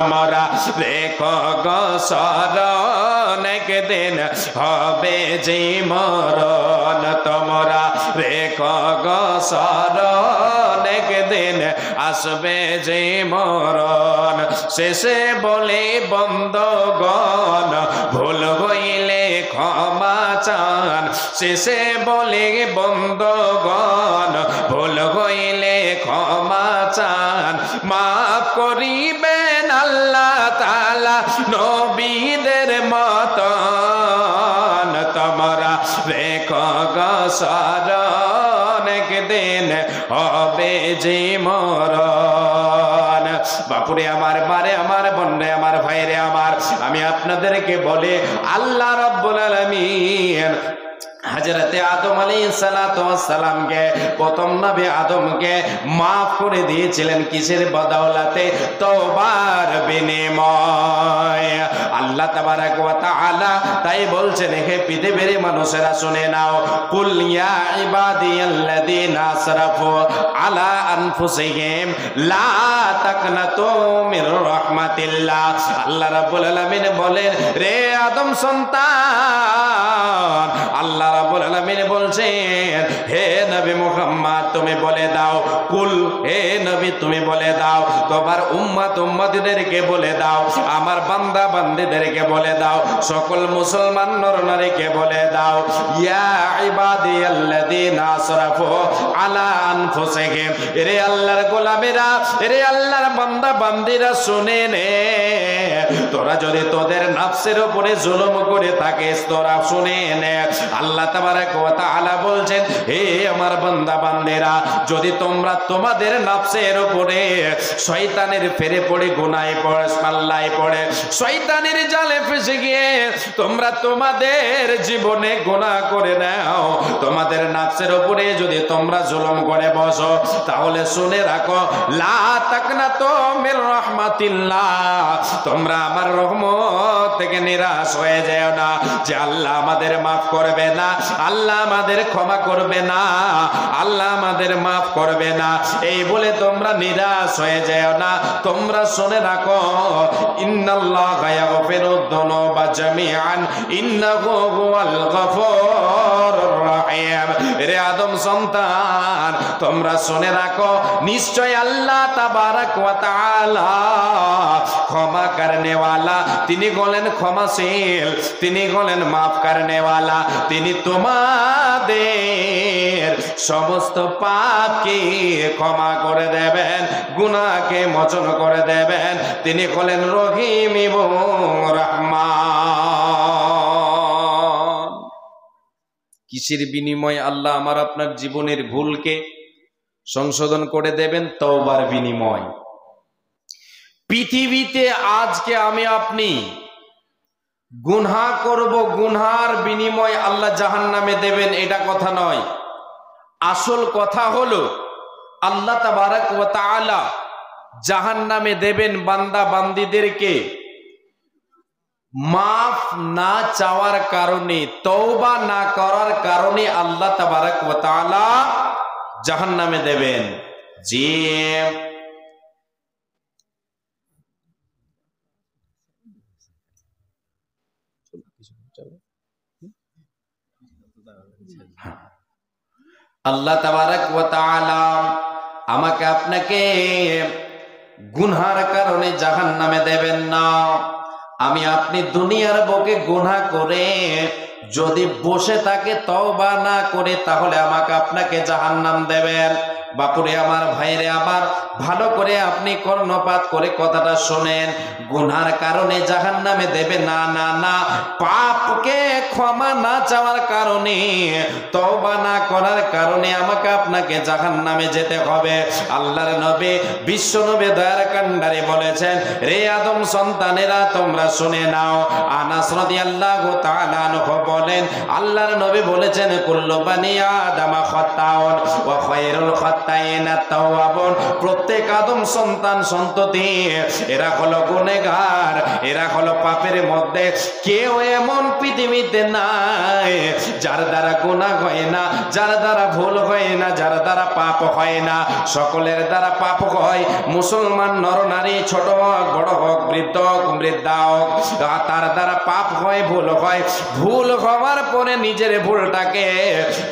তোমরা রেখো গো স্মরণ, একদিন হবে যে মরণ। তোমরা রেখো গো স্মরণ, একদিন আসবে যে মরণ। শেষে বলে বন্ধগণ ভুল হইলে ক্ষমা চান। শেষে বলে বন্ধগণ ভুল হইলে ক্ষমা চান। মাফ করিবেন আল্লাহ তাআলা নবীদের মতন। তোমরা রেখো গো স্মরণ, একদিন হবে যে মরণ। বাপুরে আমার, মারে আমার, বন্যে আমার, ভাইরে আমার, আমি আপনাদেরকে বলে আল্লাহ রাব্বুল আলামিন হযরতে আদম আলাইহিস সালাতু ওয়াস সালামকে, প্রথম নবী আদমকে maaf করে দিয়েছিলেন কিসের বদৌলতে? তওবার বিনিময়। আল্লাহ তাবারাক ওয়া তাআলা তাই বলছেন, হে পৃথিবীর মানুষেরা শুনে নাও, কুল ইয়া ইবাদিয়াল্লাযীনা আসরাফু আলা আনফুসিহিম লা তাকনাতু মির রাহমাতিল্লাহ। আল্লাহ রাব্বুল আলামিন বলেন, রে আদম সন্তান, আল্লাহ রাব্বুল আলামিন বলছেন, হে নবী মুহাম্মদ তুমি বলে দাও, কুল, হে নবী তুমি বলে দাও, তোমার উম্মত উম্মতিদেরকে বলে দাও, আমার বান্দা বান্দীদেরকে বলে দাও, সকল মুসলমান নরনারীকে বলে দাও, ইয়া ইবাদিয়াল্লাযীনা আসরাফু আলা আনফুসিহিম, রে আল্লাহর গোলামেরা, রে আল্লাহর বান্দা বান্দীরা শুনে নে, তোরা যদি তোদের নফসের উপরে জুলুম করে থাকিস তোরা শুনে নে। আল্লাহ তাবারাক ওয়া তাআলা বলছেন, হে আমার বান্দা বান্দেরা, যদি তোমরা তোমাদের নফসের উপরে শয়তানের ফেরে পড়ে গুনাহে পড়ে পাল্লায় পড়ে শয়তানের জালে ফেসে গিয়ে তোমরা তোমাদের জীবনে গুনাহ করে নাও, তোমাদের নফসের উপরে যদি তোমরা জুলুম করে বসো, তাহলে শুনে রাখো, লা তাকনাতু মির রাহমাতিল্লাহ, তোমরা আমার রহমত থেকে নিরাশ হয়ে যেও না, যে আল্লাহ আমাদের মাফ করবে না, আল্লাহ আমাদের ক্ষমা করবে না, আল্লাহ আমাদের মাফ করবে না, এই বলে তোমরা নিরাশ হয়ে যেও না। তোমরা শুনে রাখো, ইন্নাল্লাহা ইয়াগফিরুদ যুনুবা জামিআন ইন্নাহু হুয়াল গফুরুর রাহিম। রে আদম সন্তান, তোমরা শুনে রাখো, নিশ্চয় আল্লাহ তাবারাক ওয়া তাআলা ক্ষমা করনে वाला, তিনি হলেন ক্ষমাশীল, তিনি হলেন মাফ করনে वाला, তিনি তোমাদের সমস্ত পাপকে ক্ষমা করে দেবেন, গুনাহকে মোচন করে দেবেন, তিনি হলেন রহিম এবং রহমান। কিসের বিনিময়ে আল্লাহ আমার আপনার জীবনের ভুলকে সংশোধন করে দেবেন? তওবার বিনিময়। পৃথিবীতে আজকে আমি আপনি গুনাহ করব, গুনার বিনিময় আল্লাহ জাহান্নামে দেবেন, এটা কথা নয়। আসল কথা হলো আল্লাহ তাবারাক ওয়া তাআলা জাহান্নামে দেবেন বান্দা বান্দীদেরকে মাফ না চাওয়ার কারণে, তওবা না করার কারণে আল্লাহ তাবারাক ওয়া তাআলা জাহান্নামে দেবেন। যে আল্লাহ তাবারাক ওয়া তাআলা আমাকে আপনাকে গুনার কারণে জাহান্নামে দেবেন না। আমি আপনি দুনিয়ার বুকে গুনাহ করে যদি বসে থাকে তওবা না করে, তাহলে আমাকে আপনাকে জাহান্নাম দেবেন। বাপুরে আমার, ভাইরে আমার, ভালো করে আপনি কর্ণপাত করে কথাটা শোনেন। গুনার কারণে জাহান্নামে দেবে না, না না, পাপকে ক্ষমা না চাওয়ার কারণে, তওবা না করার কারণে আমাকে আপনাকে জাহান্নামে যেতে হবে। আল্লাহর নবী, বিশ্ব নবী দয়ার কান্ডারে বলেছেন, রে আদম সন্তানেরা তোমরা শুনে নাও। আনাস রাদিয়াল্লাহু তাআলা আনহু বলেন, আল্লাহর নবী বলেছেন, কুল্লু বানি আদম খাতাউন ওয়া খায়রুল খাতাইনা তাওয়াবুন, প্রত্যেক আদম সন্তান সন্ততি এরা হলো গুনাহগার, এরা হলো পাপের মধ্যে। কেউ এমন পৃথিবীতে নাই যার দ্বারা গুনাহ হয় না, যার দ্বারা ভুল হয় না, যার দ্বারা পাপ হয় না। সকলের দ্বারা পাপ হয়। মুসলমান নরনারী, ছোট হোক বড় হোক, বৃদ্ধ বৃদ্ধ হোক বৃদ্ধা হোক, তার দ্বারা পাপ হয়, ভুল হয়। ভুল হওয়ার পরে নিজের ভুলটাকে,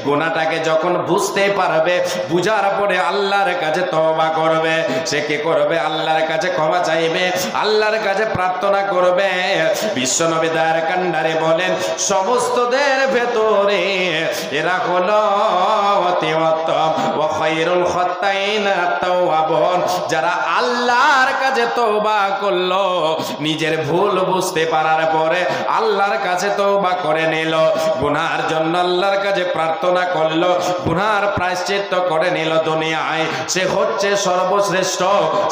গুনাহটাকে যখন বুঝতে পারবে, বুঝার পরে আল্লাহর কাছে তওবা করবে। সে কি করবে? আল্লাহর কাছে ক্ষমা চাইবে, আল্লাহর কাছে প্রার্থনা করবে। বিশ্বনবী দয়ার কান্ডারে বলেন, সমস্তদের ভেতরে এরা হলো অতি উত্তম, ওয়া খায়রুল খাত্তাইনা তাওয়াবুন, যারা আল্লাহর কাছে তওবা করলো, নিজের ভুল বুঝতে পারার পরে আল্লাহর কাছে তওবা করে নিল, গুনার জন্য আল্লাহর কাছে প্রার্থনা করলো, গুনার প্রায়শ্চিত্ত করে নিল দুনিয়ায়, সে হচ্ছে সর্বশ্রেষ্ঠ,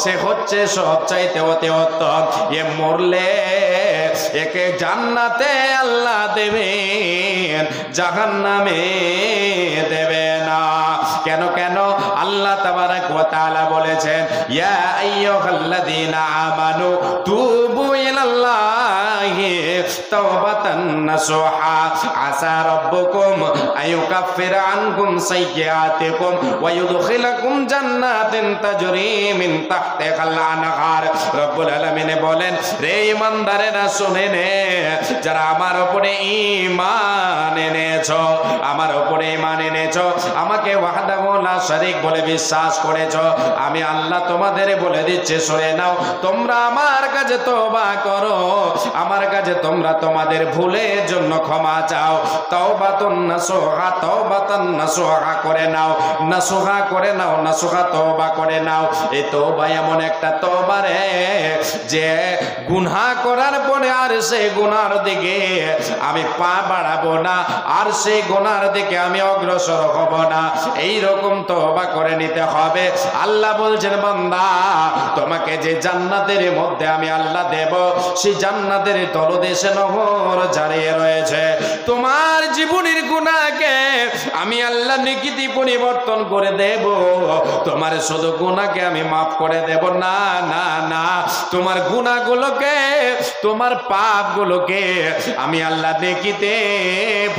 সে হচ্ছে সবচাইতে অতি উত্তম। এ মরলে একে জান্নাতে আল্লাহ দেবেন, জাহান্নামে দেবে না। কেন কেন? আল্লাহ তাবারাক ওয়া তাআলা বলেছেন, ইয়া আইয়ুহাল্লাযীনা আমানু তুবু ইলাল্লাহি তাওবাতান নাসুহা আসা রাব্বুকুম আইয়ুকাফিরা আনকুম সাইয়্যাতিকুম ওয়া ইউদখিলাকুম জান্নাতিন তাজরি মিন তাহতিহাল আনহার। রব্বুল আলামিন বলেন, রে ঈমানদারেরা শুনে নে, যারা আমার উপরে ঈমান এনেছো, আমার উপরে ঈমান এনেছো, আমাকে ওয়াহদাহু লা শারীক বলে বিশ্বাস করেছো, আমি আল্লাহ তোমাদের বলে দিচ্ছি, শুনে নাও, তোমরা আমার কাছে তওবা করো, আমার কাছে তোমরা তোমাদের ভুলের জন্য ক্ষমা চাও, তাওবাতুন নাসুহা, তাওবাতান নাসুহা করে নাও, নাসুহা করে নাও, নাসুহা তওবা করে নাও। এই তওবা এমন একটা তওবা রে, যে গুনাহ করার পরে আর সেই গুনার দিকে আমি পা বাড়াবো না, আর সেই গুনার দিকে আমি অগ্রসর হব না, এই রকম তওবা করে নিতে হবে। আল্লাহ বলছেন, বান্দা, তোমাকে যে জান্নাতের মধ্যে আমি আল্লাহ দেব, সেই জান্নাতের তলদেশে নহর জারিয়ে রয়েছে। তোমার জীবনের গুনাহকে আমি আল্লাহ নেকিতে পরিবর্তন করে দেব, তোমার শুধু গুনাহকে আমি মাফ করে দেব না, না না, তোমার গুনাহগুলোকে, তোমার পাপগুলোকে আমি আল্লাহ নেকিতে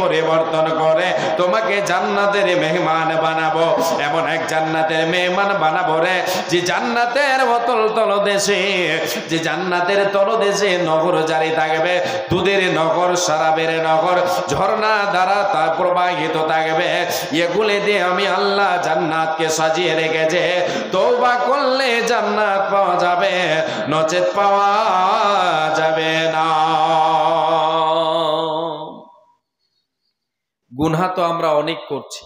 পরিবর্তন করে তোমাকে জান্নাতের মেহমান বানাবো। এমন এক জান্নাতের মেহমান বানাবো রে, যে জান্নাতের অতল তলদেশে, যে জান্নাতের তলদেশে নহর জারি থাকবে, দুধের নহর, শরাবের নহর, ঝর্ণা দ্বারা তা প্রবাহিত থাকবে। এগুলি দিয়ে আমি আল্লাহ জান্নাতকে সাজিয়ে রেখেছে। তওবা করলে জান্নাত পাওয়া যাবে, নচেত পাওয়া যাবে না। গুনাহ তো আমরা অনেক করছি।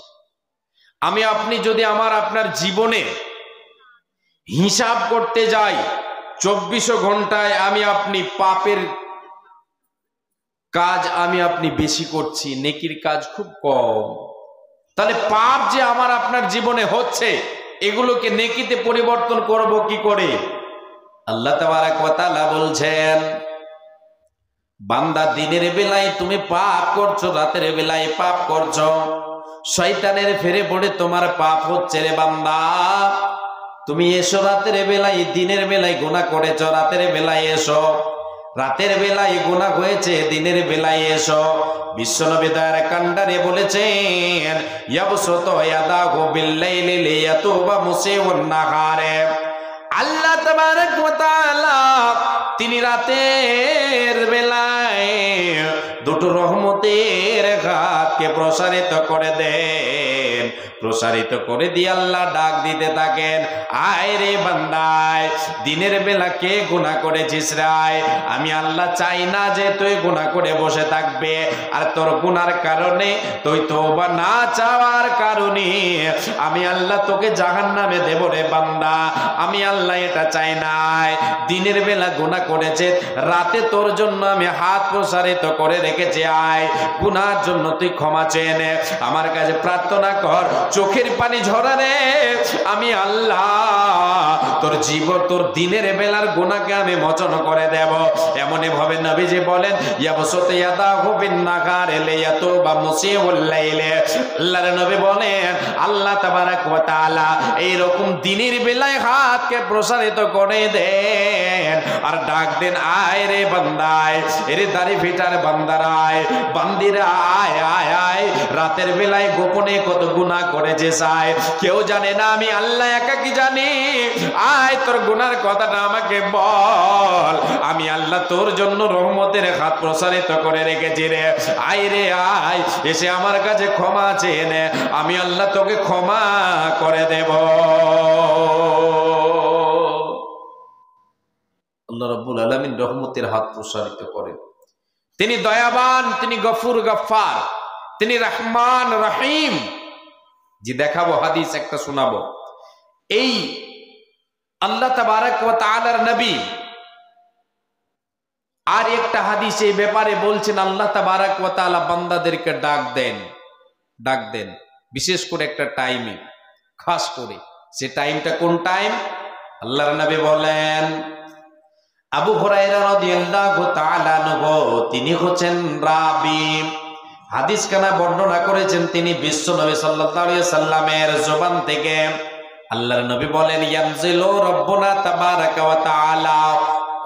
আমি আপনি যদি আপনার জীবনে হিসাব করতে যাই, 24 ঘন্টায় আমি আপনি পাপের কাজ আমি আপনি বেশি করছি, নেকির কাজ খুব কম। তাহলে পাপ যে আপনার জীবনে হচ্ছে, এগুলোকে নেকিতে পরিবর্তন করব কি করে? আল্লাহ তাবারাক ওয়া তাআলা বলছেন, বান্দা, দিনের বেলায় তুমি পাপ করছো, রাতের বেলায় পাপ করছো, শয়তানের ফেরে পড়ে তোমার পাপ হচ্ছে রে বান্দা। তুমি এসো রাতের বেলায়, দিনের বেলায় গুনাহ করেছো, রাতের বেলায় এসো, রাতের বেলায় গুনাহ হয়েছে, দিনের বেলায় এসো। বিশ্বনবী দয়ার কান্ডারে বলেছেন, ইয়াবসুতু ইয়াদাহু বিল্লাইলি লিয়াতুবা মুসিউন নাহারে। আল্লাহ তাবারাক ওয়া তাআলা তিনি রাতের বেলায় দুটো রহমতের হাতকে প্রসারিত করে দেন, প্রসারিত করে দিয়ে আল্লাহ ডাক দিতে থাকেন, আয় রে বান্দায়, দিনের বেলা কে গুনাহ করেছিস রে? আমি আল্লাহ চাই না যে তুই গুনাহ করে বসে থাকবে, আর তোর গুনার কারণে, তুই তওবা না চাওয়ার কারণে আমি আল্লাহ তোকে জাহান্নামে দেব রে বান্দা। আমি আল্লাহ এটা চাই না। দিনের বেলা গুনাহ করেছে, রাতে তোর জন্য আমি হাত প্রসারিত করে রেখেছি, আয় গুনার জন্য তুই ক্ষমা চেয়ে নে, আমার কাছে প্রার্থনা কর, চোখের পানি ঝরারে, আমি আল্লাহ তোর জীবন, তোর দিনের বেলার গুনাহকে আমি মোচন করে দেব। এমনই ভাবে নবীজি বলেন, ইয়াবসুতু ইয়াদাহু বিন-নাহারি লিয়াতুবা মুসিউল লাইলি। আল্লাহর নবী বলেন, আল্লাহ তাবারাক ওয়া তাআলা এই রকম দিনের বেলায় হাতকে প্রসারিত করে দেন, আর ডাক দেন, আয় রে বান্দায়, এরে দাড়ি ফিটার বান্দারায়, বান্দিরা আয় আয় আয়, রাতের বেলায় গোপনে কত গুনাহ করেছে চাই, কেউ জানে না, আমি আল্লাহ একা কি জানি, আয় তোর গুনার কথাটা আমাকে বল, আমি আল্লাহ তোর জন্য রহমতের হাত প্রসারিত করে রেখেছি রে, আয় রে আয়, এসে আমার কাছে ক্ষমা চেয়ে নে, আমি আল্লাহ তোকে ক্ষমা করে দেব। আল্লাহ রাব্বুল আলামিন রহমতের হাত প্রসারিত করেন। তিনি দয়াবান, তিনি গফুর গফফার, তিনি রহমান রহিম। জি দেখাবো হাদিস একটা শোনাবো। এই আল্লাহ তাবারক ওয়া তাআলার নবী আর একটা হাদিস এই ব্যাপারে বলছেন, আল্লাহ তাবারক ওয়া তাআলা বান্দাদেরকে ডাক দেন বিশেষ করে একটা টাইমে, খাস করে। সে টাইমটা কোন টাইম? আল্লাহর নবী বলেন, আবু হুরায়রা রাদিয়াল্লাহু তাআলা আনহু, তিনি হচ্ছেন রাবী, হাদিস খানা বর্ণনা করেছেন তিনি বিশ্ব নবী সাল্লাল্লাহু আলাইহি সাল্লামের জবান থেকে। আল্লাহর নবী বলেন, ইয়ানজিলু রাব্বুনা তাবারাকা ওয়া তাআলা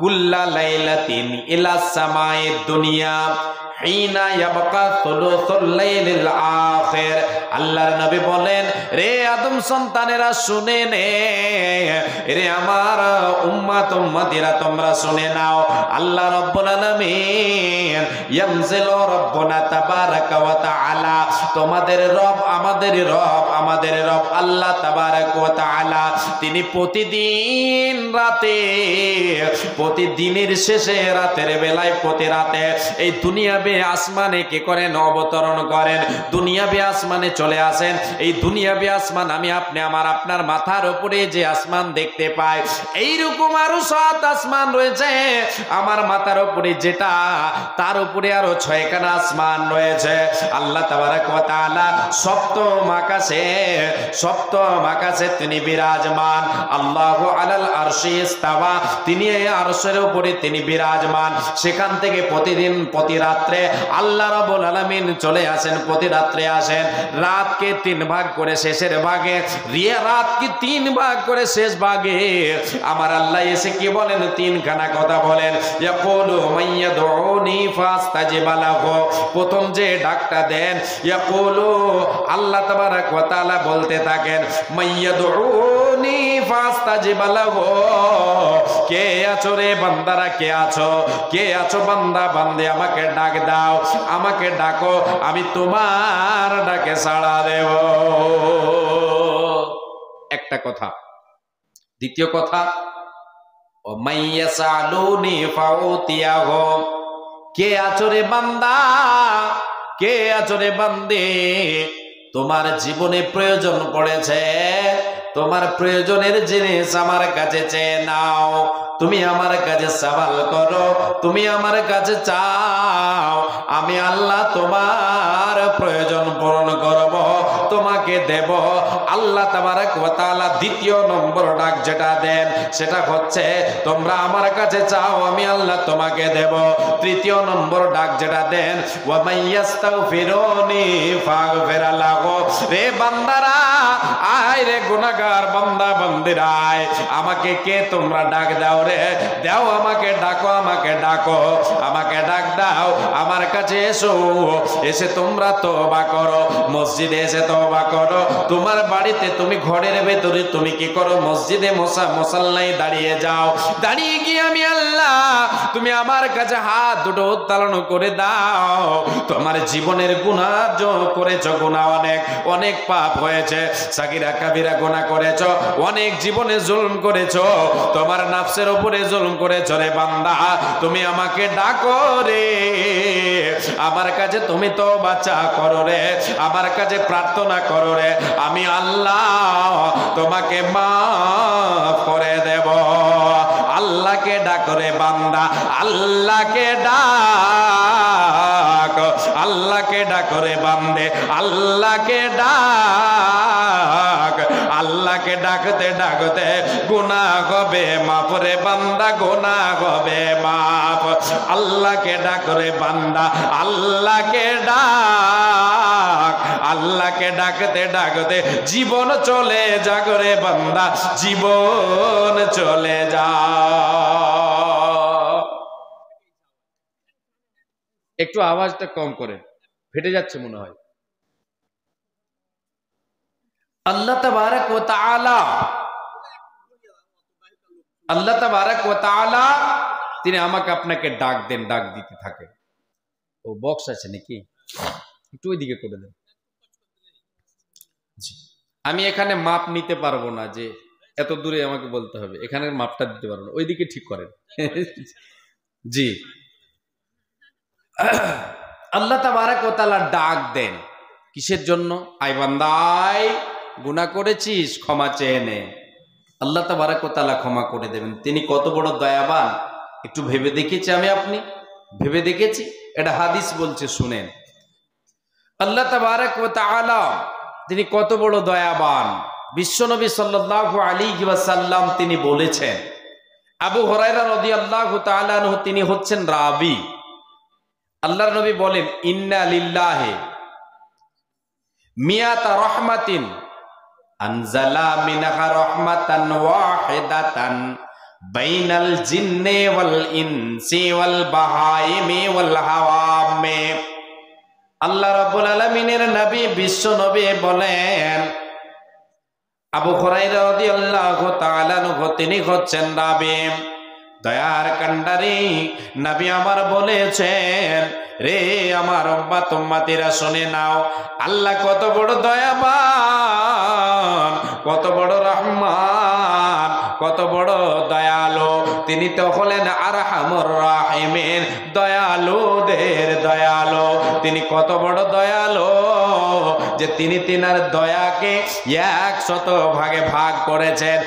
কুল্লা লাইলাতিন ইলা সামায়ে দুনিয়া হিনা ইয়াবকা সুলুসুল লাইলিল আখির। আল্লাহর নবী বলেন, রে আদম সন্তানেরা শুনে নে, রে আমার উম্মত উম্মতিরা তোমরা শুনে নাও। আল্লাহ রাব্বুল আলামিন ইয়ানজিলু রাব্বুনা তাবারাকা ওয়া তাআলা, তোমাদের রব আমাদের রব, আমাদের রব আল্লাহ তাবারাকা ওয়া তাআলা, তিনি প্রতিদিন রাতে, প্রতিদিনের শেষে রাতের বেলায়, প্রতি রাতে এই দুনিয়াবি আসমানে কি করেন? অবতরণ করেন, দুনিয়াবি আসমানে চলে আসেন। এই দুনিয়াবি আসমান আমি আপনি আমার আপনার মাথার উপরে যে আসমান দেখতে পাই, এইরকম আরো 7 আসমান রয়েছে আমার মাথার উপরে, যেটা তার উপরে আরো 6খানা আসমান রয়েছে। আল্লাহ তাবারক ওয়া তাআলা সপ্তম আকাশে তিনি বিরাজমান। আল্লাহু আলাল আরশি ইস্তাওয়া, তিনি এই আরশের উপরে তিনি বিরাজমান। সেখান থেকে প্রতিদিন প্রতি রাত্রে আল্লাহ রাব্বুল আলামিন চলে আসেন, প্রতি রাত্রে আসেন। রাতকে 3 ভাগ করে শেষের ভাগে, রাতকে 3 ভাগ করে শেষ ভাগে আমার আল্লাহ এসে কি বলেন? 3খানা কথা বলেন। ইয়াকুলু মাইয়াদউনি ফাস্তাজিব লাহু, প্রথম যে ডাকটা দেন, ইয়াকুলু আল্লাহ তাবারক ওয়া তাআলা বলতে থাকেন, মাইয়াদউনি ফাস্তাজিব লাহু, কে আছো রে বান্দারা, কে আছো বান্দা বান্দে, আমাকে ডাক দাও, আমাকে ডাকো, আমি তোমার ডাকে সাড়া দেব। একটা কথা। দ্বিতীয় কথা, ও মাইয়াসালুনি ফাউতিয়াহু, কে আছো রে বান্দা, কে আছো রে বান্দে, তোমার জীবনে প্রয়োজন পড়েছে, তোমার প্রয়োজনের জিনিস আমার কাছে চেয়ে নাও, তুমি আমার কাছে সওয়াল করো, তুমি আমার কাছে চাও, আমি আল্লাহ তোমার প্রয়োজন পূরণ করব, তোমাকে দেব। আল্লাহ তাবারক ওয়া তাআলা দ্বিতীয় নম্বর ডাক যেটা দেন সেটা হচ্ছে, তোমরা আমার কাছে চাও, আমি আল্লাহ তোমাকে দেব। তৃতীয় নম্বর ডাক যেটা দেন, ওয়া মাইয়াস্তাগফিরুনি ফাগফির লাহু, রে বান্দারা আয়, রে গুনাহগার বান্দা বান্দিরা আয়, আমাকে কে তোমরা ডাক দাও রে, দাও, আমাকে ডাকো, আমাকে ডাকো, আমাকে ডাক দাও, আমার কাছে এসো, এসে তোমরা তওবা করো, মসজিদে এসে তওবা করো, তোমার বাড়িতে তুমি ঘরের ভেতরে তুমি কি করো? মসজিদে মুসাল্লায় দাঁড়িয়ে যাও, দাঁড়িয়ে গিয়ে আমি আল্লাহ, তুমি আমার কাছে হাত দুটো উত্তোলন করে দাও, তোমার জীবনের গুনাহ করেছো, গুনাহ অনেক পাপ হয়েছে, সাগীরা কাবীরা গুনাহ করেছো, অনেক জীবনে জুলম করেছো, তোমার নাফসের উপরে জুলম করেছো রে বান্দা, তুমি আমাকে ডাকো রে, আমার কাছে তুমি তওবা করো রে, আমার কাছে প্রার্থনা করো রে, আমি আল্লাহ তোমাকে মাফ করে দেব। আল্লাহকে ডাকো রে বান্দা, আল্লাহকে ডাক, আল্লাহকে ডাকো রে বান্দে, আল্লাহকে ডাক, আল্লাহকে ডাকতে ডাকতে গুনাহ হবে মাফ রে বান্দা, গুনাহ হবে মাফ। আল্লাহকে ডাকো রে বান্দা, আল্লাহকে ডাক, আল্লাহকে ডাকতে ডাকতে জীবন চলে যাক রে বান্দা, জীবন চলে যা। একটু আওয়াজটা কম করে, ফেটে যাচ্ছে মনে হয়। আল্লাহ তাবারক ওয়া তাআলা, আল্লাহ তাবারক ওয়া তাআলা তিনি আমাকে আপনাকে ডাক দেন, ডাক দিতে থাকে। ও বক্স আছে নাকি, একটু ওইদিকে করে দেন। জি, আমি এখানে মাপ নিতে পারবো না যে এত দূরে আমাকে বলতে হবে, এখানে মাপটা দিতে পারবো না, ওইদিকে ঠিক করেন। জি, আল্লাহ তাবারক ওয়া তাআলা ডাক দেন কিসের জন্য? আই বান্দাই গুনাহ করেছিস, ক্ষমা চেয়ে নে। আল্লাহ তাবারক ওয়া তাআলা ক্ষমা করে দেবেন। তিনি কত বড় দয়াবান একটু ভেবে দেখেছি আমি, আপনি ভেবে দেখেছি? এটা হাদিস বলছে, শুনেন। আল্লাহ তাবারক ওয়া তাআলা তিনি কত বড় দয়াবান। বিশ্বনবী সাল্লাল্লাহু আলাইহি ওয়াসাল্লাম তিনি বলেছেন, আবু হুরায়রা রাদিয়াল্লাহু তাআলা আনহু তিনি হচ্ছেন রাবী। আল্লাহর নবী বলেন, ইন্না লিল্লাহি মিয়াতা রাহমাতিন আনজালা মিনহা রাহমাতান ওয়াহিদাতান বাইনাল জিন্নি ওয়াল ইনসি ওয়াল বাহাইমি ওয়াল হাওয়ামি। আল্লাহ রাব্বুল আলামিনের নবী বিশ্ব নবী বলেন, আবু হুরায়রা রাদিয়াল্লাহু তাআলা আনহু তিনি হচ্ছেন রাবী, দয়ার কান্ডারি নবী আমার বলেছেন, রে আমার উম্মত উম্মতিরা শুনে নাও, আল্লাহ কত বড় দয়াবান, কত বড় রহমান, কত বড় দয়ালু। তিনি তো হলেন আরহামুর রাহিমিন, দয়ালুদের দয়ালু। তিনি কত বড় দয়ালু যে তিনি তিনার দয়াকে 100 ভাগে ভাগ করেছেন,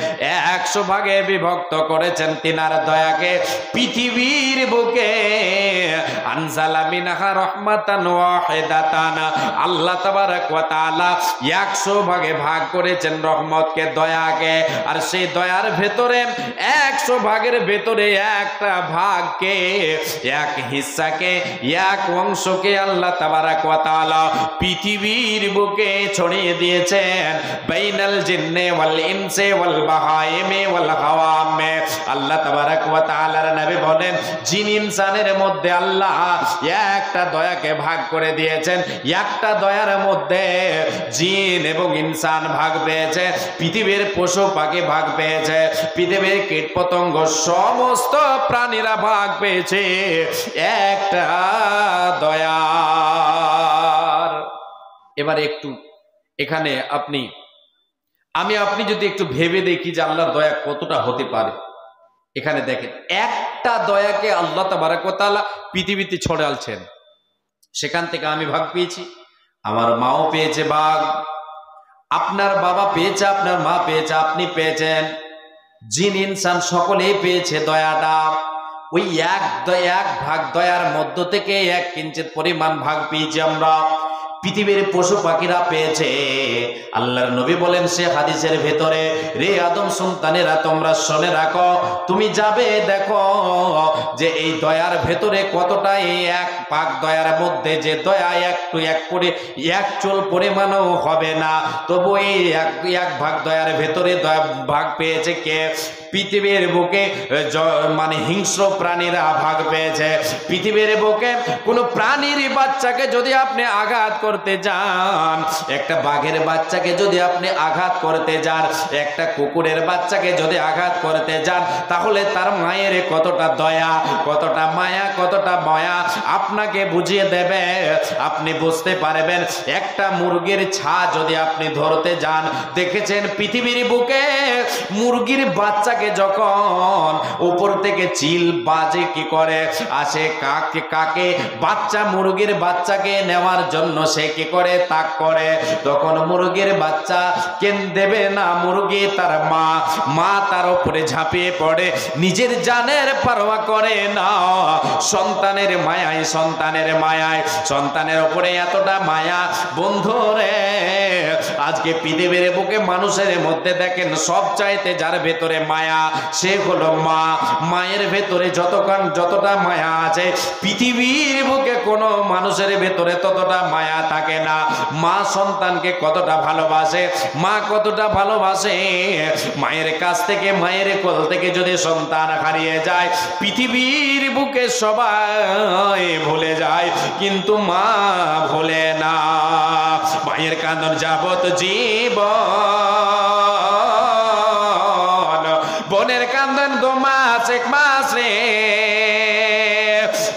100 ভাগে বিভক্ত করেছেন তিনার দয়াকে। পৃথিবীর বুকে আনজালা মিনহা রাহমাতান ওয়াহিদাতান, আল্লাহ তাবারক ওয়া তাআলা 100 ভাগে ভাগ করেছেন রহমতকে, দয়াকে। আর সেই দয়ার ভেতরে 100 ভাগের ভেতরে একটা ভাগকে, এক হিস্সাকে, এক অংশকে আল্লাহ তাবারক ওয়া তাআলা পৃথিবীর বুকে ছড়িয়ে দিয়েছেন। বাইনাল জিন্নি ওয়াল ইনসি ওয়াল বাহাইমি ওয়াল হাওয়ামি। আল্লাহ তাবারক ওয়া তাআলার নবী বলেন, জিন ইনসানের মধ্যে আল্লাহ একটা দয়াকে ভাগ করে দিয়েছেন। একটা দয়ার মধ্যে জিন এবং ইনসান ভাগ পেয়েছে, পৃথিবীর পশু পাখি ভাগ পেয়েছে, পৃথিবীর কীট পতঙ্গ সমস্ত প্রাণীরা ভাগ পেয়েছে একটা দয়ার। এবারে একটু এখানে আপনি যদি একটু ভেবে দেখি যে আল্লাহর দয়া কতটা হতে পারে। এখানে দেখেন, একটা দয়াকে আল্লাহ তাবারক ওয়া তাআলা পৃথিবীতে ছড়ালছেন। সেখান থেকে আমি ভাগ পেয়েছি, আমার মাও পেয়েছে ভাগ, আপনার বাবা পেয়েছে, আপনার মা পেয়েছে, আপনি পেয়েছেন, জিন ইনসান সকলেই পেয়েছে দয়াটা। ওই এক ভাগ দয়ার মধ্য থেকে 1 কিঞ্চিত পরিমাণ ভাগ পেয়েছি আমরা, পৃথিবীর পশু পাখিরা পেয়েছে। আল্লাহর নবী বলেন সে হাদিসের ভেতরে, রে আদম সন্তানেরা তোমরা শুনে রাখো, তুমি যাবে দেখো যে এই দয়ার ভেতরে কতটা, এই 1 ভাগ দয়ার মধ্যে যে দয়া একটু এক করে 1 চুল পরিমাণও হবে না, তবু এই এক ভাগ দয়ার ভেতরে ভাগ পেয়েছে কে? পৃথিবীর বুকে মানে হিংস্র প্রাণীরা ভাগ পেয়েছে। পৃথিবীর বুকে কোনো প্রাণীর বাচ্চাকে যদি আপনি আঘাত করতে যান, একটা বাঘের বাচ্চাকে যদি আপনি আঘাত করতে যান, একটা কুকুরের বাচ্চাকে যদি আঘাত করতে যান, তাহলে তার মায়ের কতটা দয়া, কতটা মায়া, কতটা মায়া আপনাকে বুঝিয়ে দেবে, আপনি বুঝতে পারবেন। একটা মুরগির ছা যদি আপনি ধরতে যান, দেখেছেন পৃথিবীর বুকে মুরগির বাচ্চাকে যখন উপর থেকে চিল বাজে কি করে আসে, কাকে বাচ্চা মুরগির বাচ্চাকে নেওয়ার জন্য সে কি করে, তাক করে, তখন মুরগির বাচ্চা কেন দেবে না, মুরগি তার মা তার উপরে ঝাঁপিয়ে পড়ে, নিজের জানের পরোয়া করে না। সন্তানের মায়ায়, সন্তানের উপরে এতটা মায়া বন্ধুরে। আজকে পৃথিবীর বুকে মানুষের মধ্যে দেখেন সব চাইতে যার ভেতরে মায়া, সে হলো মা। মায়ের ভেতরে যতটা মায়া আছে, পৃথিবীর বুকে কোনো মানুষের ভেতরে ততটা মায়া থাকে না। মা সন্তানকে কতটা ভালোবাসে, মা কতটা ভালোবাসে। মায়ের কাছ থেকে, মায়ের কোল থেকে যদি সন্তান হারিয়ে যায়, পৃথিবীর বুকে সবাই ভুলে যায়, কিন্তু মা ভুলে না। মায়ের কাঁদন যাবত জীবন, বোনের কান্দন 2 মাস 1 মাস রে,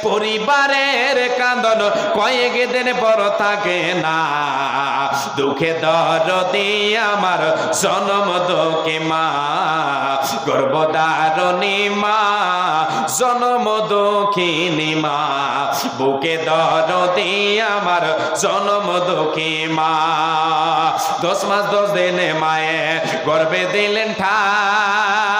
পরিবারের কান্দন কয়েক দিন পর থাকে না। দুঃখে দরদি আমার জনম দুঃখী মা, গর্ভধারণী মা, জনম দুঃখিনী মা, বুকে দরদি আমার জনম দুঃখী মা। 10 মাস 10 দিনে মায়ে গর্ভে দিলেন ঠাই,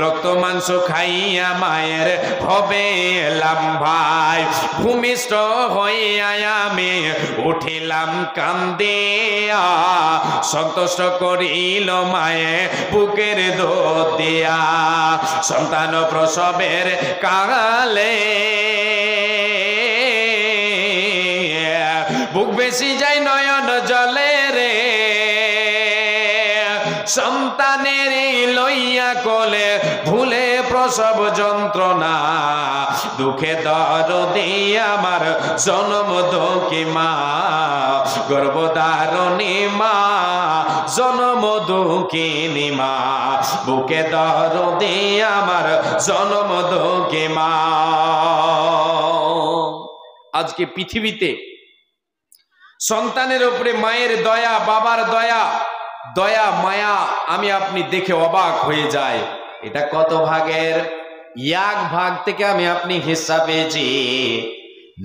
রক্ত মাংস খাইয়া মায়ের হবে এলাম ভাই। ভূমিষ্ঠ হইয়া আমি উঠিলাম কান্দিয়া, সন্তুষ্ট করিল মায়ে বুকের দুধ দিয়া। সন্তান প্রসবের কালে বুক বেশি যায় নয়ন জলে রে, সন্তানের লইয়া কোলে ভুলে প্রসব যন্ত্রণা। দুঃখে দরদি আমার জনম দুঃখী মা, গর্ভধারণী মা, জনম দুঃখিনী মা, বুকে দরদি আমার জনম দুঃখী মা। আজকে পৃথিবীতে সন্তানের উপরে মায়ের দয়া, বাবার দয়া, দয়া মায়া আমি আপনি দেখে অবাক হয়ে যায়। এটা কত ভাগের? 1 ভাগ থেকে আমি আপনি হিসাব পেয়েছি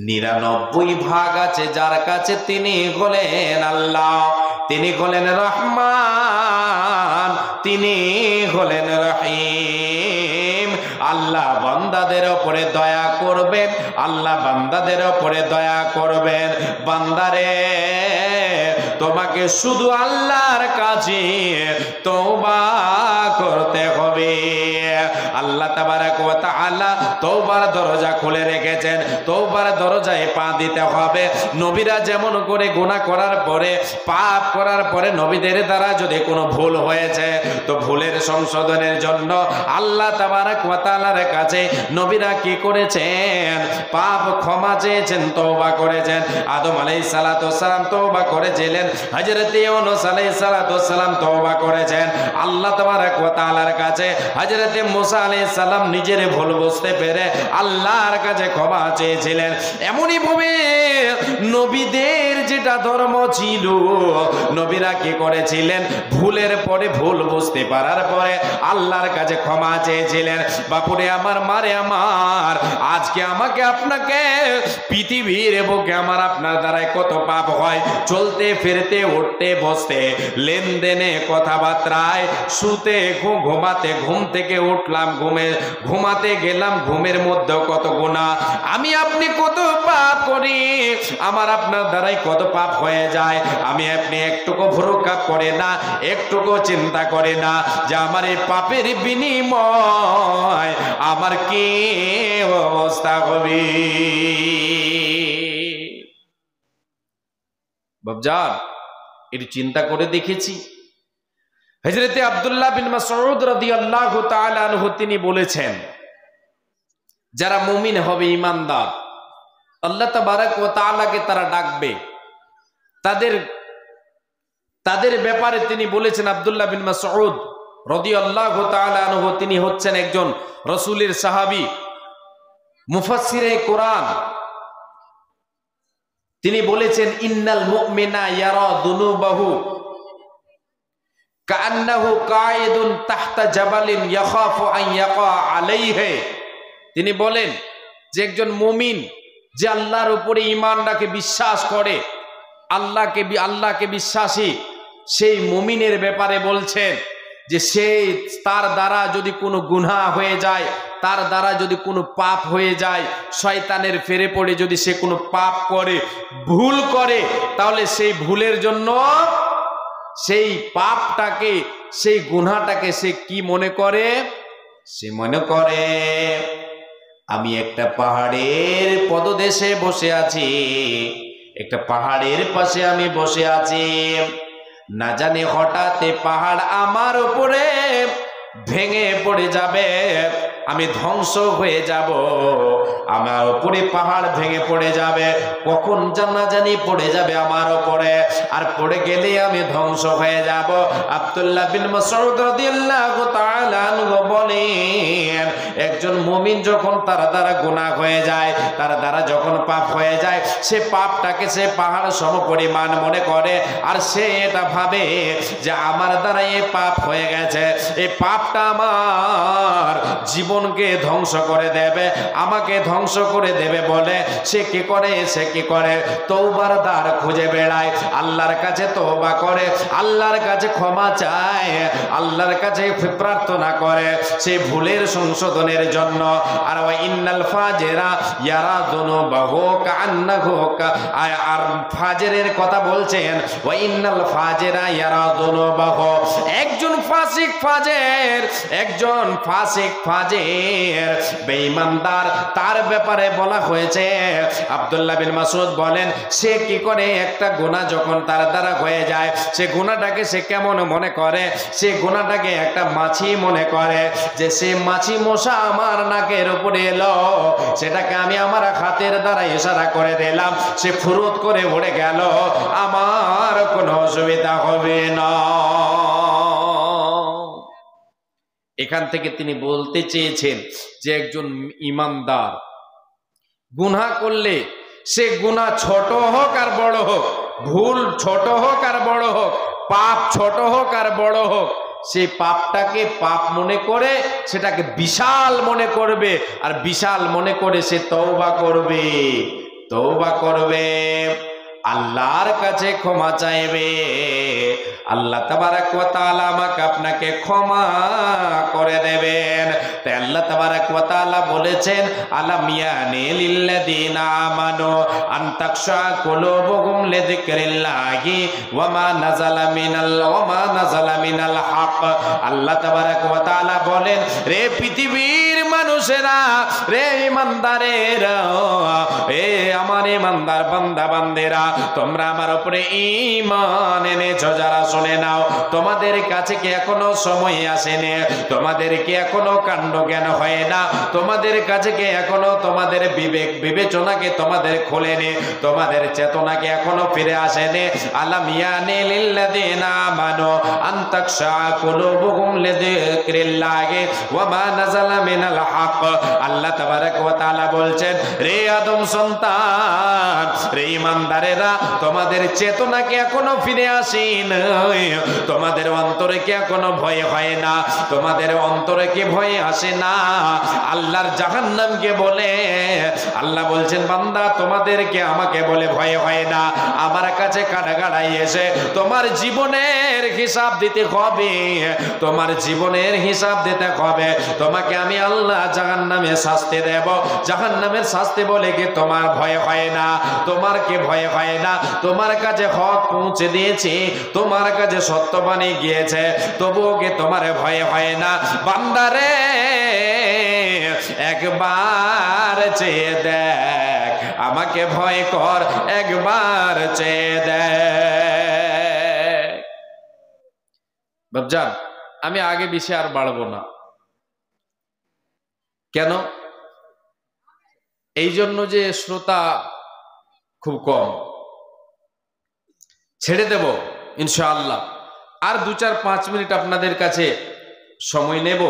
99 ভাগ আছে যার কাছে তিনি হলেন আল্লাহ, তিনি হলেন রহমান, তিনি হলেন রহিম। আল্লাহ বান্দাদের উপরে দয়া করবেন, আল্লাহ বান্দাদের উপরে দয়া করবেন। বান্দারে তোমাকে শুধু আল্লাহর কাছে তওবা করতে হবে। আল্লাহ তাবারাক ওয়া তাআলা তওবার দরজা খুলে রেখেছেন, তওবার দরজায় পা দিতে হবে। নবীরা যেমন করে গুনাহ করার পরে, পাপ করার পরে নবীদের দ্বারা যদি কোনো ভুল হয়েছে তো ভুলের সংশোধনের জন্য আল্লাহ তাবারাক ওয়া তাআলার কাছে নবীরা কি করেছেন? পাপ ক্ষমা চেয়েছেন, তওবা করেছেন। আদম আলাইহিস সালাতু ওয়াস সালাম তওবা করেছিলেন, হযরত ইউনূস আলাইহিস সালাতু ওয়াস সালাম তওবা করেছেন আল্লাহ তাবারাক ওয়া তাআলার কাছে। হযরত মুসা আলাইহিস সালাম নিজের ভুল বুঝতে পেরে আল্লাহর কাছে ক্ষমা চেয়েছিলেন। এমনই ভাবে নবীদের যেটা ধর্ম ছিল, নবীরা কি করেছিলেন? ভুলের পরে, ভুল বুঝতে পারার পরে আল্লাহর কাছে ক্ষমা চেয়েছিলেন। বাপুরে আমার, মারে আমার, আজকে আমাকে আপনাকে পৃথিবীর বুকে আমার আপনার দ্বারাই কত পাপ হয়। চলতে ফিরতে, উঠতে বসতে, লেনদেনে, কথাবার্তায়, শুতে, ঘুমাতে, ঘুম থেকে উঠলাম, ঘুমাতে গেলাম, ঘুমের মধ্যে কত গুনাহ। আমি আপনি কত পাপ করি, আমার আপনার দ্বারাই কত পাপ হয়ে যায়। আমি আপনি একটুকু ভ্রুক্ষেপ করে না, একটুকু চিন্তা করে না যে আমার এই পাপের বিনিময় আমার কি অবস্থা হবে। বাবজান, এটি চিন্তা করে দেখেছি। হযরত আব্দুল্লাহ বিন মাসউদ রাদিয়াল্লাহু তাআলা আনহু তিনি বলেছেন, যারা মুমিন হবে, ঈমানদার, আল্লাহ তাবারাক ওয়া তাআলাকে তারা ডাকবে, তাদের ব্যাপারে তিনি বলেছেন, আব্দুল্লাহ বিন মাসউদ রাদিয়াল্লাহু তাআলা আনহু তিনি হচ্ছেন একজন রাসূলের সাহাবী, মুফাসসিরে কোরআন। তিনি বলেছেন, ইন্নাল মুমিনা ইয়ারা দুনুবাহু কান্নাহু কায়েদুন তাহতা জাবালিন ইয়াখাফু আন ইয়াকা আলাইহি। তিনি বলেন যে একজন মুমিন যে আল্লাহর উপরে ঈমান রাখে, বিশ্বাস করে, আল্লাহকে বিশ্বাসী, সেই মুমিনের ব্যাপারে বলছেন যে সেই তার দ্বারা যদি কোনো গুনাহ হয়ে যায়, তার দ্বারা যদি কোনো পাপ হয়ে যায়, শয়তানের ফেরে পড়ে যদি সে কোনো পাপ করে, ভুল করে, তাহলে সেই ভুলের জন্য সেই পাপটাকে, সেই গুনাহটাকে সে কি মনে করে? সে মনে করে আমি একটা পাহাড়ের পদদেশে বসে আছি, একটা পাহাড়ের পাশে আমি বসে আছি, না জানি হঠাৎ পাহাড় আমার উপরে ভেঙে পড়ে যাবে, আমি ধ্বংস হয়ে যাব, আমার উপরে পাহাড় ভেঙে পড়ে যাবে, কখন জানা জানি পড়ে যাবে আমার উপরে, আর পড়ে গেলে আমি ধ্বংস হয়ে যাব। আব্দুল্লাহ বিন মাসউদ রাদিয়াল্লাহু তাআলা আনহু বলেন, একজন মুমিন যখন তার দ্বারা গুনাহ হয়ে যায়, তার দ্বারা যখন পাপ হয়ে যায়, সে পাপটাকে সে পাহাড় সম পরিমাণ মনে করে, আর সে এটা ভাবে যে আমার দ্বারা এই পাপ হয়ে গেছে, এই পাপটা আমার জীবনকে ধ্বংস করে দেবে, আমাকে ধ্বংস করে দেবে বলে সে কি করে তওবার দ্বার খুঁজে বেড়ায়, আল্লাহর কাছে তওবা করে, আল্লাহর কাছে ক্ষমা চায়, আল্লাহর কাছে প্রার্থনা করে সে ভুলের সংশোধনের জন্য। আর ওয়া ইন্নাল ফাজিরা ইয়ারা যুনুবাহু কান্নাহু, আর ফাজিরের কথা বলছেন, ওয়া ইন্নাল ফাজিরা ইয়ারা যুনুবাহু, একজন ফাসিক ফাজির বেঈমানদার, তার ব্যাপারে বলা হয়েছে, আব্দুল্লাহ বিন মাসউদ বলেন, সে কি করে একটা গুনাহ যখন তার দ্বারা হয়ে যায়, সে গুনাহটাকে সে কেমন মনে করে, সে গুনাহটাকে একটা মাছি মনে করে, যে সে মাছি মশা আমার নাকের উপরে এলো, সেটাকে আমি আমার হাতের দ্বারা ইশারা করে দিলাম, সে ফুরুত করে উড়ে গেল, আমার কোনো অসুবিধা হবে না। এখান থেকে তিনি বলতে চেয়েছেন যে একজন ঈমানদার গুনাহ করলে, সে গুনাহ ছোট হোক আর বড় হোক, ভুল ছোট হোক আর বড় হোক, পাপ ছোট হোক আর বড় হোক, সে পাপটাকে পাপ মনে করে সেটাকে বিশাল মনে করবে, আর বিশাল মনে করে সে তওবা করবে, আল্লাহর কাছে ক্ষমা চাইবে, আল্লাহ তাবারাক ওয়া তাআলা আমাকে আপনাকে ক্ষমা করে দেবেন। তাই আল্লাহ তাবারাক ওয়া তাআলা বলেছেন, আলাম ইয়ানি লিল্লাযিনা আমানু আন তাখশা কুলুবুহুম লিযিকরিল্লাহি ওয়া মা নাযালা মিনাল হক। আল্লাহ তাবারাক ওয়া তাআলা বলেন, রে পৃথিবীর মানুষেরা, রে ঈমানদারেরা, এ আমার ঈমানদার বান্দা বান্দেরা, তোমরা আমার উপরে ঈমান এনেছো যারা, শুনে নাও, তোমাদের কাছে কি এখনো সময় আসেনি, তোমাদের কি এখনো কাণ্ড জ্ঞান হয় না, তোমাদের কাছে কি এখনো তোমাদের বিবেক বিবেচনাকে তোমাদের খোলেনি, তোমাদের চেতনাকে এখনো ফিরে আসেনি। আলাম ইয়ানি লিল্লাযিনা আমানু আন তাখশা কুলুবুহুম লিযিকরিল্লাহি ওয়া মা নাযালা মিনাল হক। আল্লাহ তাবারাক ওয়া তাআলা বলছেন, রে আদম সন্তান, রে ঈমানদারেরা, তোমাদের চেতনা কি এখনো ফিরে আসেনি, তোমাদের অন্তরে কি এখনো ভয় হয় না, তোমাদের অন্তরে কি ভয় আসে না আল্লাহর জাহান্নামকে বলে? আল্লাহ বলছেন, বান্দা তোমাদেরকে আমাকে বলে ভয় হয় না, আমার কাছে কাটাগাড়াই এসে তোমার জীবনের হিসাব দিতে হবে, তোমার জীবনের হিসাব দিতে হবে, তোমাকে আমি আল্লাহ জাহান্নামে শাস্তি দেব। জাহান্নামের শাস্তি বলে কি তোমার ভয় হয় না? তোমার কি ভয় হয় না? তোমার কাছে হক পৌঁছে দিয়েছি, তোমার কাছে সত্যবাণী গিয়েছে, তবুও কি তোমার ভয় হয় না? বান্দারে একবার চেয়ে দেখ, আমাকে ভয় কর, একবার চেয়ে দেখ। বাবজান, আমি আগে বেশি আর বাড়বো না। কেন? এই জন্য যে শ্রোতা খুব কম, ছেড়ে দেব ইনশাআল্লাহ। আর 2-4-5 মিনিট আপনাদের কাছে সময় নেব।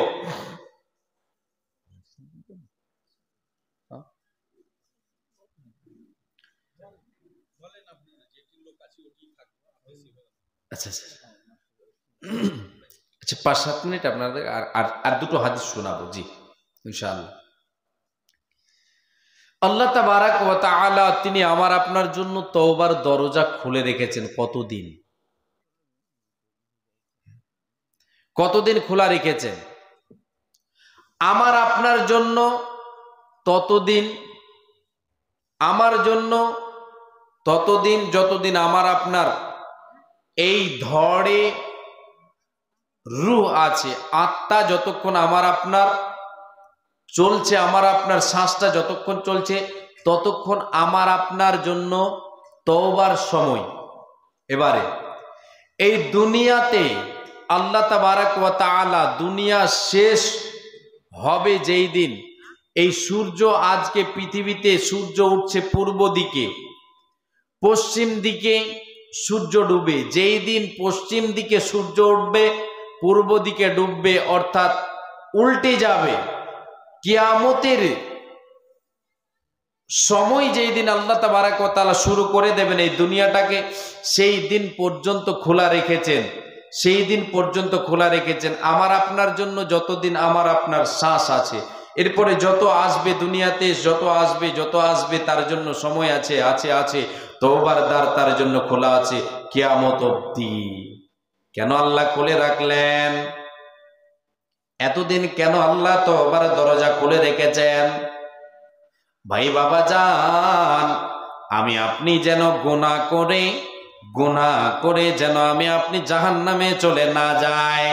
আচ্ছা আচ্ছা আচ্ছা, 5-7 মিনিট আপনাদের আর দুটো হাদিস শোনাবো। জি ইনশাআল্লাহ। আল্লাহ তাবারাক ওয়া তাআলা তিনি আমার আপনার জন্য তওবার দরজা খুলে রেখেছেন। কতদিন খোলা রেখেছেন আমার আপনার জন্য? ততদিন আমার জন্য, ততদিন যতদিন আমার আপনার এই ধড়ে রূহ আছে, আত্মা যতক্ষণ আমার আপনার চলছে, আমার আপনার শ্বাসটা যতক্ষণ চলছে, ততক্ষণ আমার আপনার জন্য তওবার সময়। এবারে এই দুনিয়াতে আল্লাহ তাবারাক ওয়া তাআলা দুনিয়া শেষ হবে যেই দিন এই সূর্য, আজকে পৃথিবীতে সূর্য উঠছে পূর্ব দিকে, পশ্চিম দিকে সূর্য ডুবে। যেই দিন পশ্চিম দিকে সূর্য উঠবে, পূর্ব দিকে ডুববে, অর্থাৎ উল্টে যাবে, কিয়ামতের সময় যেই দিন আল্লাহ তাবারক ওয়া তাআলা শুরু করে দেবেন এই দুনিয়াটাকে, সেই দিন পর্যন্ত খোলা রেখেছেন, সেই দিন পর্যন্ত খোলা রেখেছেন আমার আপনার জন্য, যতদিন আমার আপনার শ্বাস আছে। এরপরে যত আসবে দুনিয়াতে, যত আসবে তার জন্য সময় আছে, আছে তওবার দ্বার তার জন্য খোলা আছে কিয়ামত অবধি। কেন আল্লাহ খুলে রাখলেন? এতদিন কেন আল্লাহ তওবার দরজা খুলে রেখেছেন? ভাই বাবা জান, আমি আপনি যেন গুনাহ করে যেন আমি আপনি জাহান্নামে চলে না যাই।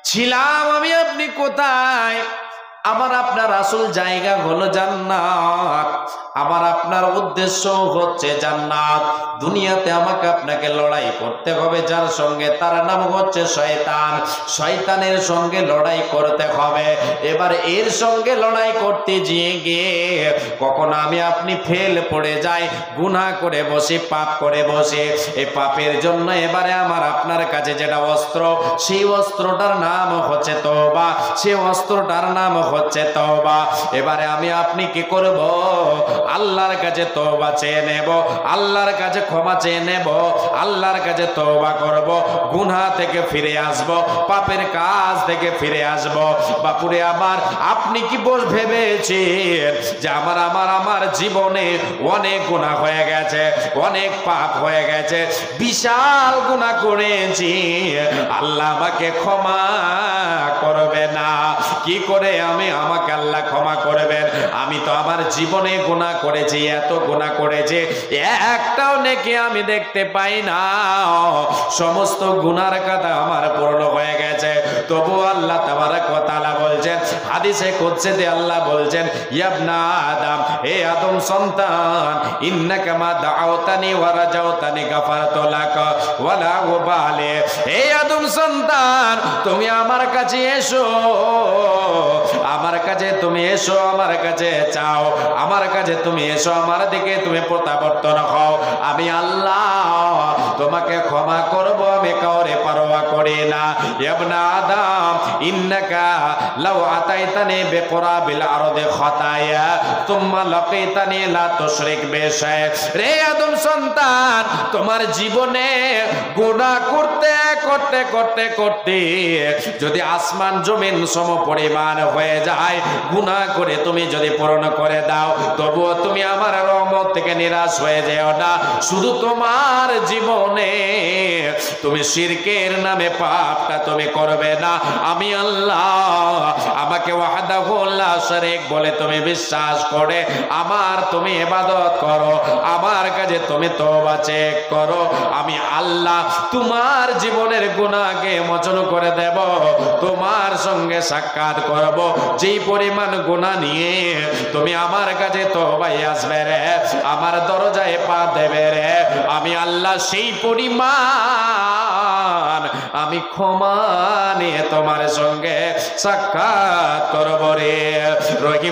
ছিলাম আমি আপনি কোথায়? আমার আপনার আসল জায়গা হলো জান্নাত, আমার আপনার উদ্দেশ্য হচ্ছে জান্নাত। দুনিয়াতে আমাকে আপনাকে লড়াই করতে হবে যার সঙ্গে, তার নাম হচ্ছে শয়তান। শয়তানের সঙ্গে লড়াই করতে হবে। এবার এর সঙ্গে লড়াই করতে গিয়ে কখনো আমি আপনি ফেল পড়ে যাই, গুনাহ করে বসে, পাপ করে বসে। এই পাপের জন্য এবারে আমার আপনার কাছে যেটা অস্ত্র, সেই অস্ত্রটার নাম হচ্ছে তওবা, সেই অস্ত্রটার নাম হচ্ছে তওবা। এবারে আমি আপনি কি করব? আল্লাহর কাছে তওবা চেয়ে নেব, আল্লাহর কাছে ক্ষমা চেয়ে নেব, আল্লাহর কাছে তওবা করব, গুনাহ থেকে ফিরে আসব, পাপের কাজ থেকে ফিরে আসব। বাপুরে আমার, আপনি কি ভেবেছেন যে আমার জীবনে অনেক গুনাহ হয়ে গেছে, অনেক পাপ হয়ে গেছে, বিশাল গুনাহ করেছি, আল্লাহ আমাকে ক্ষমা করবে না? কি করে আমাকে আল্লাহ ক্ষমা করবেন? আমি তো আমার জীবনে গুনাহ করেছি, এত গুনাহ করেছি, একটাও নেকি আমি দেখতে পাই না। সমস্ত গুনার কথা আমার পূর্ণ হয়ে গেছে। তবু আল্লাহ তাবারক ওয়া তাআলা বলছেন, হাদিসে কুদসিতে আল্লাহ বলছেন, ইয়া আদম, হে আদম সন্তান, ইন্নাকা মা দাআওতানি ওয়া রাজাউতানি গাফারতু লাক ওয়ালা উবালি। হে আদম সন্তান, তুমি আমার কাছে এসো, আমার কাছে তুমি এসো, আমার কাছে চাও, আমার কাছে তুমি এসো, আমার দিকে তুমি প্রত্যাবর্তন হও, আমি আল্লাহ তোমাকে ক্ষমা করব, আমি কাউরে পরোয়া করি না। ইবনে আদম, ইন্নাকা লাউ আতাইতানি বিকুরাবিল আরদি খাতায়া তুম্মা লাকিতানি লা তুশরিক বিশাই। রে আদম সন্তান, তোমার জীবনে গুনাহ করতে করতে করতে করতে যদি আসমান জমিন সম পরিমাণ হয়ে যায়, গুনাহ করে তুমি যদি পূরণ করে দাও, তবুও তুমি আমার রহমত থেকে নিরাশ হয়ে যেও না। শুধু তোমার জীবনে তুমি শিরকের নামে পাপটা তুমি করবে না। আমি আল্লাহ, আমাকে ওয়াহদাহু লা শারীক বলে তুমি বিশ্বাস করে আমার তুমি ইবাদত করো, আমার কাছে তুমি তওবা চেক করো, আমি আল্লাহ তোমার জীবনের গুনাহকে মোচন করে দেব, তোমার সঙ্গে সাক্ষাৎ করব। যেই পরিমাণ গুনাহ নিয়ে তুমি আমার কাছে তওবায় আসবে রে, আমার দরজায় পা দেবে রে, আমি আল্লাহ সেই পরিমাণ আমি ক্ষমা নিয়ে তোমার সঙ্গে সাক্ষাৎ করব রে রহিম।